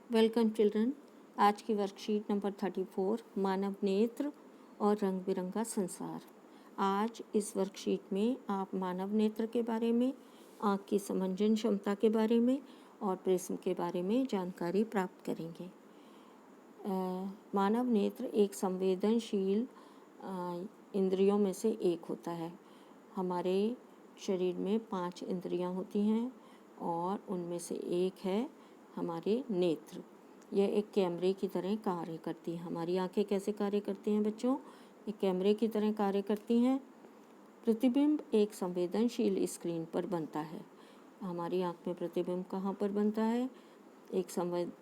Welcome children. आज की worksheet number 34 मानव नेत्र और रंग बिरंगा संसार। आज इस वर्कशीट में आप मानव नेत्र के बारे में, आँख की समंजन क्षमता के बारे में और प्रिज्म के बारे में जानकारी प्राप्त करेंगे। मानव नेत्र एक संवेदनशील इंद्रियों में से एक होता है। हमारे शरीर में 5 इंद्रियां होती हैं और उनमें से एक है हमारे नेत्र। यह एक कैमरे की तरह कार्य करती है। हमारी आंखें कैसे कार्य करती हैं बच्चों? एक कैमरे की तरह कार्य करती हैं। प्रतिबिंब एक संवेदनशील स्क्रीन पर बनता है। हमारी आंख में प्रतिबिंब कहाँ पर बनता है? एक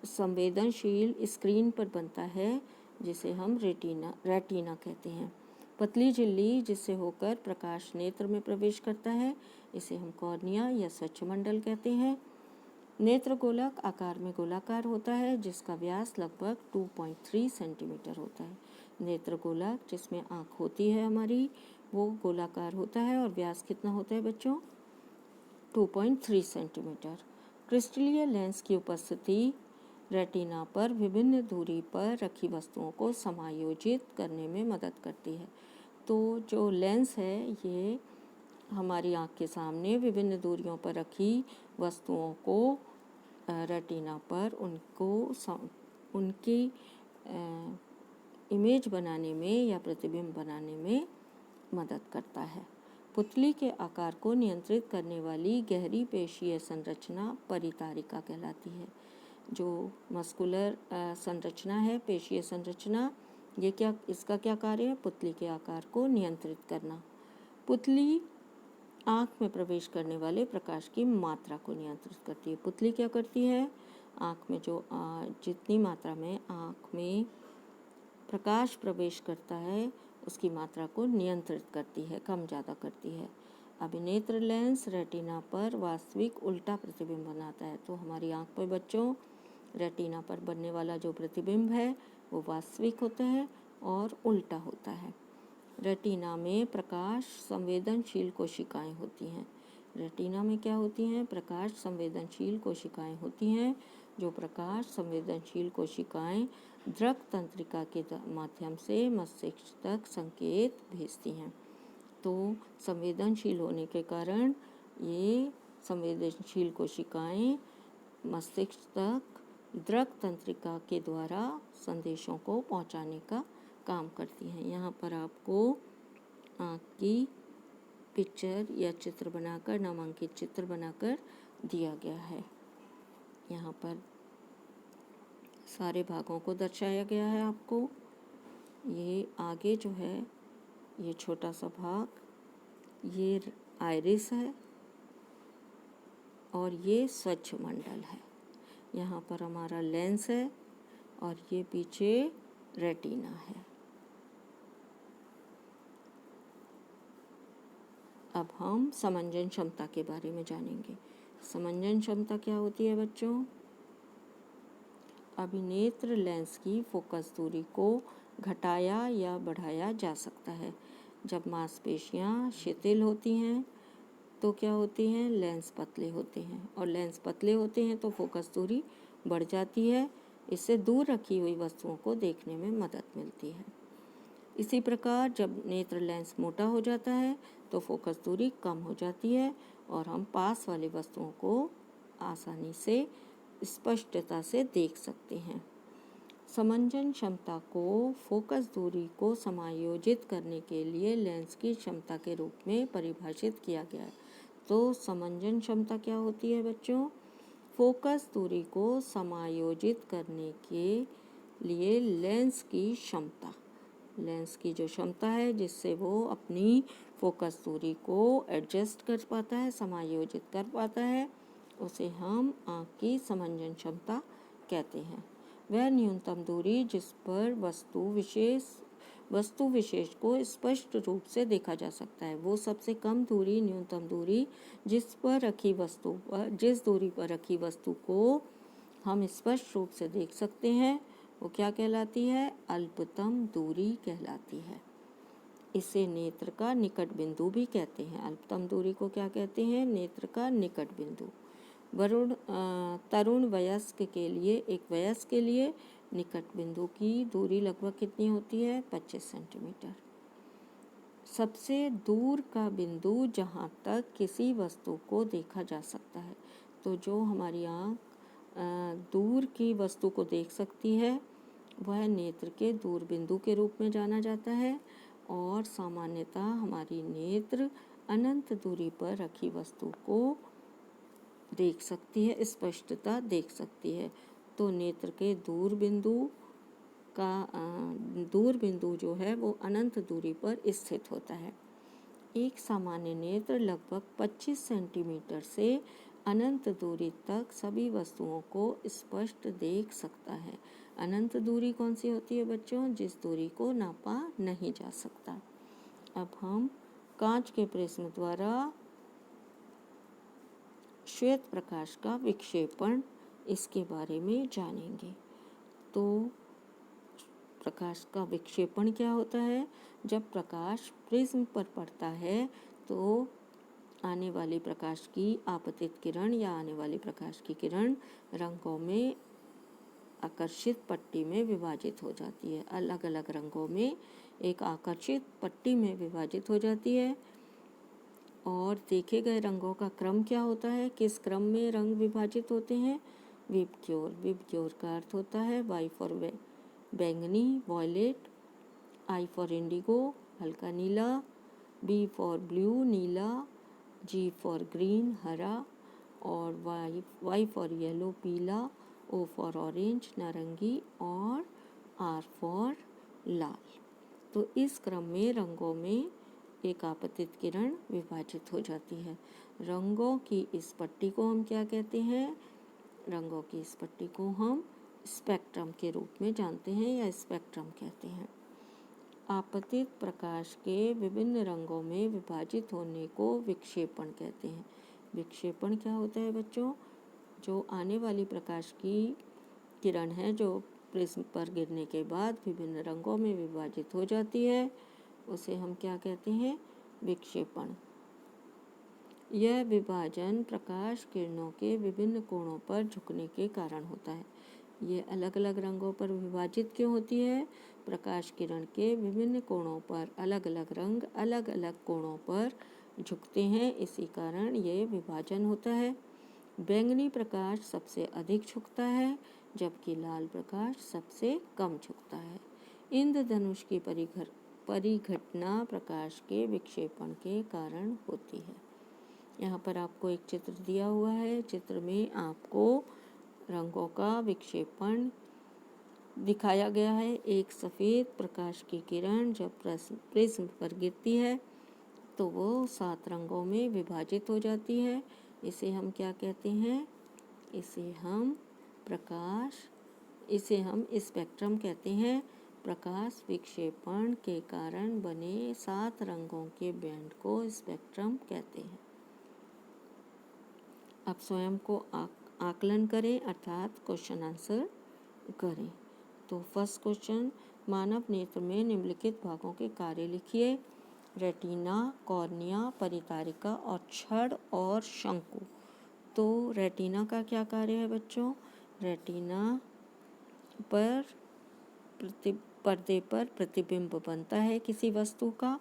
संवेदनशील स्क्रीन पर बनता है, जिसे हम रेटिना कहते हैं। पतली झिल्ली जिससे होकर प्रकाश नेत्र में प्रवेश करता है, इसे हम कॉर्निया या स्वच्छमंडल कहते हैं। नेत्र गोलक आकार में गोलाकार होता है, जिसका व्यास लगभग 2.3 सेंटीमीटर होता है। नेत्र गोलक जिसमें आँख होती है हमारी, वो गोलाकार होता है और व्यास कितना होता है बच्चों? 2.3 सेंटीमीटर। क्रिस्टलीय लेंस की उपस्थिति रेटिना पर विभिन्न दूरी पर रखी वस्तुओं को समायोजित करने में मदद करती है। तो जो लेंस है, ये हमारी आँख के सामने विभिन्न दूरियों पर रखी वस्तुओं को रेटिना पर उनकी इमेज बनाने में या प्रतिबिंब बनाने में मदद करता है। पुतली के आकार को नियंत्रित करने वाली गहरी पेशीय संरचना परितारिका कहलाती है। जो मस्कुलर संरचना है, पेशीय संरचना, इसका क्या कार्य है? पुतली के आकार को नियंत्रित करना। पुतली आँख में प्रवेश करने वाले प्रकाश की मात्रा को नियंत्रित करती है। पुतली क्या करती है? आँख में जितनी मात्रा में आँख में प्रकाश प्रवेश करता है, उसकी मात्रा को नियंत्रित करती है, कम ज़्यादा करती है। अभिनेत्र लेंस रेटिना पर वास्तविक उल्टा प्रतिबिंब बनाता है। तो हमारी आँख पर बच्चों रेटिना पर बनने वाला जो प्रतिबिंब है, वो वास्तविक होता है और उल्टा होता है। रेटिना में प्रकाश संवेदनशील कोशिकाएं होती हैं। रेटिना में क्या होती हैं? प्रकाश संवेदनशील कोशिकाएं होती हैं। जो प्रकाश संवेदनशील कोशिकाएं दृक तंत्रिका के माध्यम से मस्तिष्क तक संकेत भेजती हैं। तो संवेदनशील होने के कारण ये संवेदनशील कोशिकाएं मस्तिष्क तक दृक तंत्रिका के द्वारा संदेशों को पहुंचाने का काम करती हैं। यहाँ पर आपको आँख की पिक्चर या चित्र बनाकर, नामांकित चित्र बनाकर दिया गया है। यहाँ पर सारे भागों को दर्शाया गया है आपको। ये आगे जो है, ये छोटा सा भाग, ये आइरिस है और ये स्वच्छमंडल है। यहाँ पर हमारा लेंस है और ये पीछे रेटिना है। अब हम समंजन क्षमता के बारे में जानेंगे। समंजन क्षमता क्या होती है बच्चों? अभिनेत्र लेंस की फोकस दूरी को घटाया या बढ़ाया जा सकता है। जब मांसपेशियां शिथिल होती हैं तो क्या होती हैं? लेंस पतले होते हैं, और लेंस पतले होते हैं तो फोकस दूरी बढ़ जाती है। इससे दूर रखी हुई वस्तुओं को देखने में मदद मिलती है। इसी प्रकार जब नेत्र लेंस मोटा हो जाता है तो फोकस दूरी कम हो जाती है और हम पास वाली वस्तुओं को आसानी से स्पष्टता से देख सकते हैं। समंजन क्षमता को फोकस दूरी को समायोजित करने के लिए लेंस की क्षमता के रूप में परिभाषित किया गया है। तो समंजन क्षमता क्या होती है बच्चों? फोकस दूरी को समायोजित करने के लिए लेंस की क्षमता, लेंस की जो क्षमता है जिससे वो अपनी फोकस दूरी को एडजस्ट कर पाता है, समायोजित कर पाता है, उसे हम आँख की समंजन क्षमता कहते हैं। वह न्यूनतम दूरी जिस पर वस्तु विशेष को स्पष्ट रूप से देखा जा सकता है। वो सबसे कम दूरी, न्यूनतम दूरी जिस दूरी पर रखी वस्तु को हम स्पष्ट रूप से देख सकते हैं, वो क्या कहलाती है? अल्पतम दूरी कहलाती है। इसे नेत्र का निकट बिंदु भी कहते हैं। अल्पतम दूरी को क्या कहते हैं? नेत्र का निकट बिंदु। तरुण वयस्क के लिए, एक वयस्क के लिए निकट बिंदु की दूरी लगभग कितनी होती है? 25 सेंटीमीटर। सबसे दूर का बिंदु जहाँ तक किसी वस्तु को देखा जा सकता है। तो जो हमारी आँख दूर की वस्तु को देख सकती है वह नेत्र के दूर बिंदु के रूप में जाना जाता है, और सामान्यतः हमारी नेत्र अनंत दूरी पर रखी वस्तु को देख सकती है, स्पष्टता देख सकती है। तो नेत्र के दूर बिंदु जो है वो अनंत दूरी पर स्थित होता है। एक सामान्य नेत्र लगभग 25 सेंटीमीटर से अनंत दूरी तक सभी वस्तुओं को स्पष्ट देख सकता है। अनंत दूरी कौन सी होती है बच्चों? जिस दूरी को नापा नहीं जा सकता। अब हम कांच के प्रिज्म द्वारा श्वेत प्रकाश का विक्षेपण, इसके बारे में जानेंगे। तो प्रकाश का विक्षेपण क्या होता है? जब प्रकाश प्रिज्म पर पड़ता है तो आने वाली प्रकाश की आपतित किरण या आने वाली प्रकाश की किरण रंगों में आकर्षित पट्टी में विभाजित हो जाती है। अलग अलग रंगों में एक आकर्षित पट्टी में विभाजित हो जाती है। और देखे गए रंगों का क्रम क्या होता है? किस क्रम में रंग विभाजित होते हैं? विबग्योर। विबग्योर का अर्थ होता है वाई फॉर बैंगनी वॉयलेट, आई फॉर इंडिगो हल्का नीला, बी फॉर ब्लू नीला, जी फॉर ग्रीन हरा, और वाई फॉर येलो पीला, ओ फॉर ऑरेंज नारंगी, और आर फॉर लाल। तो इस क्रम में रंगों में एक आपतित किरण विभाजित हो जाती है। रंगों की इस पट्टी को हम क्या कहते हैं? रंगों की इस पट्टी को हम स्पेक्ट्रम के रूप में जानते हैं या स्पेक्ट्रम कहते हैं। आपतित प्रकाश के विभिन्न रंगों में विभाजित होने को विक्षेपण कहते हैं। विक्षेपण क्या होता है बच्चों? जो आने वाली प्रकाश की किरण है जो प्रिज्म पर गिरने के बाद विभिन्न रंगों में विभाजित हो जाती है, उसे हम क्या कहते हैं? विक्षेपण। यह विभाजन प्रकाश किरणों के विभिन्न कोणों पर झुकने के कारण होता है। ये अलग अलग रंगों पर विभाजित क्यों होती है? प्रकाश किरण के विभिन्न कोणों पर अलग अलग रंग अलग अलग कोणों पर झुकते हैं, इसी कारण ये विभाजन होता है। बैंगनी प्रकाश सबसे अधिक झुकता है जबकि लाल प्रकाश सबसे कम झुकता है। इंद्रधनुष की परिघटना प्रकाश के विक्षेपण के कारण होती है। यहाँ पर आपको एक चित्र दिया हुआ है। चित्र में आपको रंगों का विक्षेपण दिखाया गया है। एक सफ़ेद प्रकाश की किरण जब प्रिज्म पर गिरती है तो वो 7 रंगों में विभाजित हो जाती है। इसे हम क्या कहते हैं? इसे हम स्पेक्ट्रम कहते हैं। प्रकाश विक्षेपण के कारण बने 7 रंगों के बैंड को स्पेक्ट्रम कहते हैं। अब स्वयं को आकलन करें, अर्थात क्वेश्चन आंसर करें। तो फर्स्ट क्वेश्चन, मानव नेत्र में निम्नलिखित भागों के कार्य लिखिए। रेटिना, कॉर्निया, परितारिका और छड़ और शंकु। तो रेटिना का क्या कार्य है बच्चों? रेटिना पर पर्दे पर प्रतिबिंब बनता है किसी वस्तु का।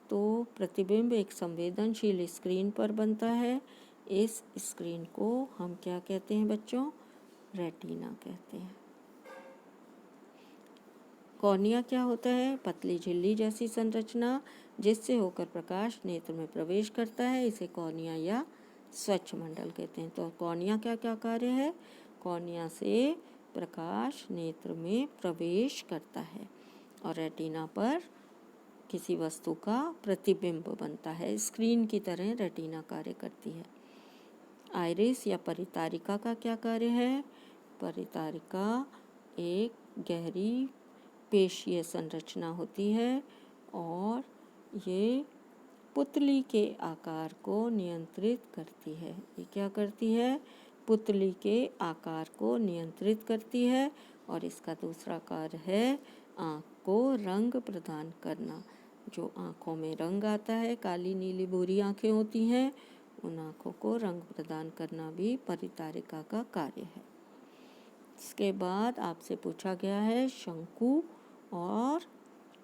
तो प्रतिबिंब एक संवेदनशील स्क्रीन पर बनता है। इस स्क्रीन को हम क्या कहते हैं बच्चों? रेटिना कहते हैं। कॉर्निया क्या होता है? पतली झिल्ली जैसी संरचना जिससे होकर प्रकाश नेत्र में प्रवेश करता है, इसे कॉर्निया या स्वच्छ मंडल कहते हैं। तो कॉर्निया क्या क्या कार्य है? कॉर्निया से प्रकाश नेत्र में प्रवेश करता है और रेटिना पर किसी वस्तु का प्रतिबिंब बनता है। स्क्रीन की तरह रेटिना कार्य करती है। आइरिस या परितारिका का क्या कार्य है? परितारिका एक गहरी पेशीय संरचना होती है और ये पुतली के आकार को नियंत्रित करती है। ये क्या करती है? पुतली के आकार को नियंत्रित करती है। और इसका दूसरा कार्य है आँख को रंग प्रदान करना। जो आँखों में रंग आता है, काली नीली भूरी आँखें होती हैं, उन आँखों को रंग प्रदान करना भी परितारिका का कार्य है। इसके बाद आपसे पूछा गया है शंकु और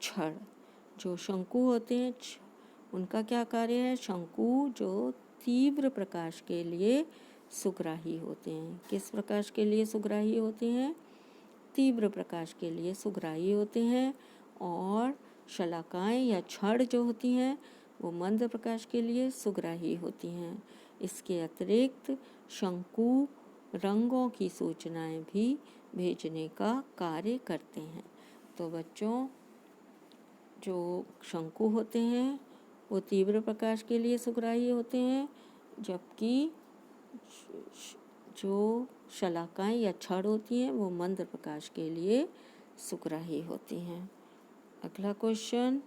छड़। जो शंकु होते हैं उनका क्या कार्य है? शंकु जो तीव्र प्रकाश के लिए सुग्राही होते हैं। किस प्रकाश के लिए सुग्राही होते हैं? तीव्र प्रकाश के लिए सुग्राही होते हैं। और शलाकाएं या छड़ जो होती हैं वो मंद प्रकाश के लिए सुग्राही होती हैं। इसके अतिरिक्त शंकु रंगों की सूचनाएं भी भेजने का कार्य करते हैं। तो बच्चों, जो शंकु होते हैं वो तीव्र प्रकाश के लिए सुग्राही होते हैं, जबकि जो शलाकाएं या छड़ होती हैं वो मंद प्रकाश के लिए सुग्राही होती हैं। अगला क्वेश्चन,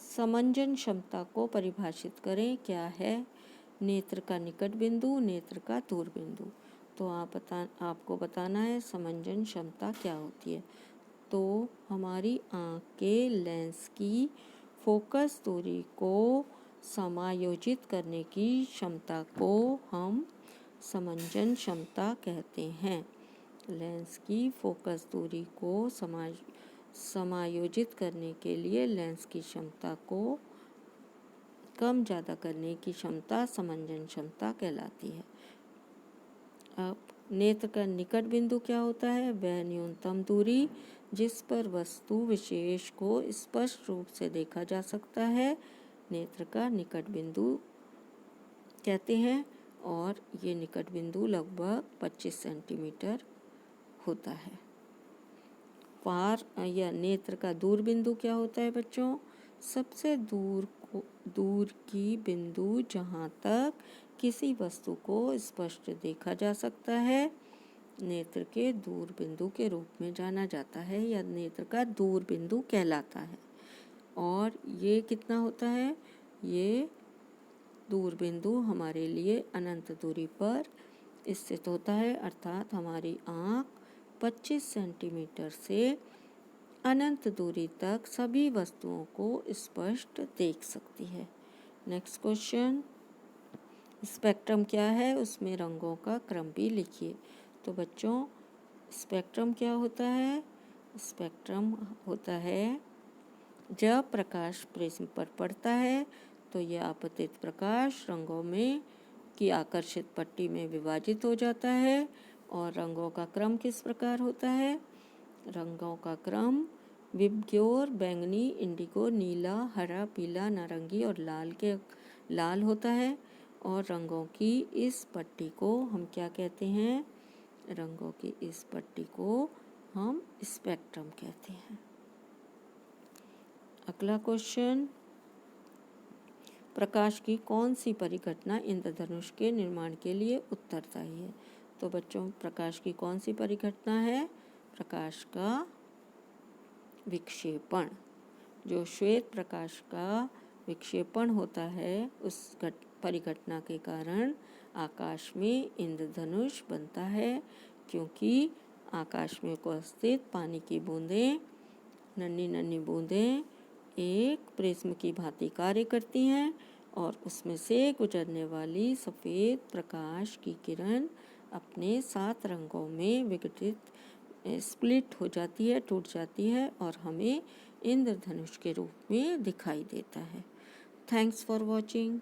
समंजन क्षमता को परिभाषित करें। क्या है? नेत्र का निकट बिंदु, नेत्र का दूर बिंदु। तो आपको बताना है समंजन क्षमता क्या होती है। तो हमारी आँख के लेंस की फोकस दूरी को समायोजित करने की क्षमता को हम समंजन क्षमता कहते हैं। लेंस की फोकस दूरी को समायोजित करने के लिए लेंस की क्षमता को कम ज़्यादा करने की क्षमता समंजन क्षमता कहलाती है। अब नेत्र का निकट बिंदु क्या होता है? वह न्यूनतम दूरी जिस पर वस्तु विशेष को स्पष्ट रूप से देखा जा सकता है, नेत्र का निकट बिंदु कहते हैं। और ये निकट बिंदु लगभग 25 सेंटीमीटर होता है। पार या नेत्र का दूर बिंदु क्या होता है बच्चों? सबसे दूर की बिंदु जहाँ तक किसी वस्तु को स्पष्ट देखा जा सकता है, नेत्र के दूर बिंदु के रूप में जाना जाता है या नेत्र का दूर बिंदु कहलाता है। और ये कितना होता है? ये दूर बिंदु हमारे लिए अनंत दूरी पर स्थित होता है, अर्थात हमारी आँख 25 सेंटीमीटर से अनंत दूरी तक सभी वस्तुओं को स्पष्ट देख सकती है। नेक्स्ट क्वेश्चन, स्पेक्ट्रम क्या है? उसमें रंगों का क्रम भी लिखिए। तो बच्चों, स्पेक्ट्रम क्या होता है? स्पेक्ट्रम होता है जब प्रकाश प्रिज्म पर पड़ता है तो यह आपतित प्रकाश रंगों में की आकर्षित पट्टी में विभाजित हो जाता है। और रंगों का क्रम किस प्रकार होता है? रंगों का क्रम विबग्योर, बैंगनी, इंडिगो, नीला, हरा, पीला, नारंगी और लाल होता है। और रंगों की इस पट्टी को हम क्या कहते हैं? रंगों की इस पट्टी को हम स्पेक्ट्रम कहते हैं। अगला क्वेश्चन, प्रकाश की कौन सी परिघटना इंद्रधनुष के निर्माण के लिए उत्तरदायी है? तो बच्चों, प्रकाश की कौन सी परिघटना है? प्रकाश का विक्षेपण। जो श्वेत प्रकाश का विक्षेपण होता है उस परिघटना के कारण आकाश में इंद्रधनुष बनता है, क्योंकि आकाश में उपस्थित पानी की बूंदें, नन्ही नन्ही बूंदें एक प्रिज्म की भांति कार्य करती हैं और उसमें से गुजरने वाली सफ़ेद प्रकाश की किरण अपने 7 रंगों में विघटित स्प्लिट हो जाती है, टूट जाती है और हमें इंद्रधनुष के रूप में दिखाई देता है। Thanks for watching.